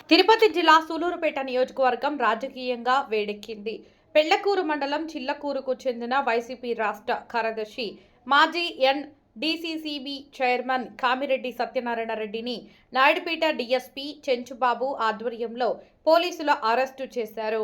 తిరుపతి జిల్లా సూలూరుపేట నియోజకవర్గం రాజకీయంగా వేడెక్కింది. పెళ్లకూరు మండలం చిల్లకూరుకు చెందిన వైసీపీ రాష్ట్ర కార్యదర్శి మాజీ డీసీసీబీ చైర్మన్ కామిరెడ్డి సత్యనారాయణ రెడ్డిని నాయుడుపేట డీఎస్పీ చెంచుబాబు ఆధ్వర్యంలో పోలీసులు అరెస్టు చేశారు.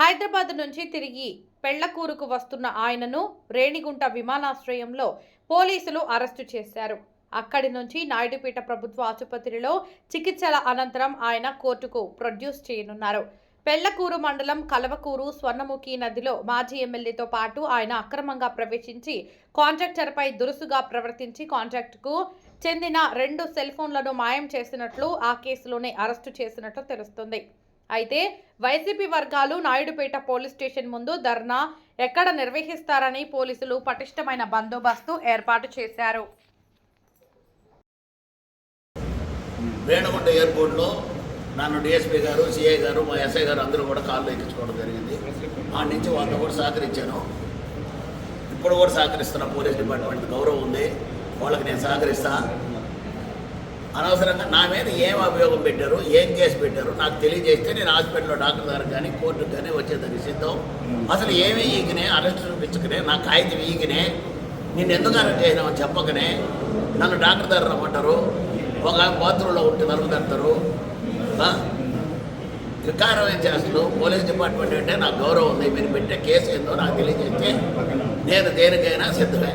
హైదరాబాద్ నుంచి తిరిగి పెళ్లకూరుకు వస్తున్న ఆయనను రేణిగుంట విమానాశ్రయంలో పోలీసులు అరెస్టు చేశారు. అక్కడి నుంచి నాయుడుపేట ప్రభుత్వ ఆసుపత్రిలో చికిత్సల అనంతరం ఆయన కోర్టుకు ప్రొడ్యూస్ చేయనున్నారు. పెళ్లకూరు మండలం కలవకూరు స్వర్ణముఖి నదిలో మాజీ ఎమ్మెల్యేతో పాటు ఆయన అక్రమంగా ప్రవేశించి కాంట్రాక్టర్పై దురుసుగా ప్రవర్తించి కాంట్రాక్టుకు చెందిన 2 సెల్ ఫోన్లను మాయం చేసినట్లు ఆ కేసులోనే అరెస్టు చేసినట్లు తెలుస్తుంది. అయితే వైసీపీ వర్గాలు నాయుడుపేట పోలీస్ స్టేషన్ ముందు ధర్నా ఎక్కడ నిర్వహిస్తారని పోలీసులు పటిష్టమైన బందోబస్తు ఏర్పాటు చేశారు. రేణిగుంట ఎయిర్పోర్ట్లో నన్ను డిఎస్పీ గారు, సిఐ గారు, మా ఎస్ఐ గారు అందరూ కూడా కాళ్ళు ఎక్కించుకోవడం జరిగింది. ఆ నుంచి వాళ్ళతో కూడా సహకరించాను. ఇప్పుడు కూడా సహకరిస్తున్నా. పోలీస్ డిపార్ట్మెంట్ గౌరవం ఉంది, వాళ్ళకి నేను సహకరిస్తా. అనవసరంగా నా మీద ఏం అభియోగం పెట్టారు, ఏం కేసు పెట్టారు నాకు తెలియజేస్తే నేను హాస్పిటల్లో డాక్టర్ గారికి కానీ కోర్టుకు కానీ వచ్చేదానికి సిద్ధం. అసలు ఏమీ ఈకనే అరెస్ట్ చూపించుకునే నా కాగితం ఈకనే నేను ఎందుకు అరెస్ట్ చేసినామని చెప్పకనే నన్ను డాక్టర్ దగ్గర రమ్మంటారు. ఒక బాత్రూంలో ఉంటే నలుగుతారు. వికారమైన చేస్తూ పోలీస్ డిపార్ట్మెంట్ అంటే నాకు గౌరవం ఉంది. మీరు పెట్టే కేసు ఏందో నాకు తెలియజేస్తే నేను దేనికైనా సిద్ధమే.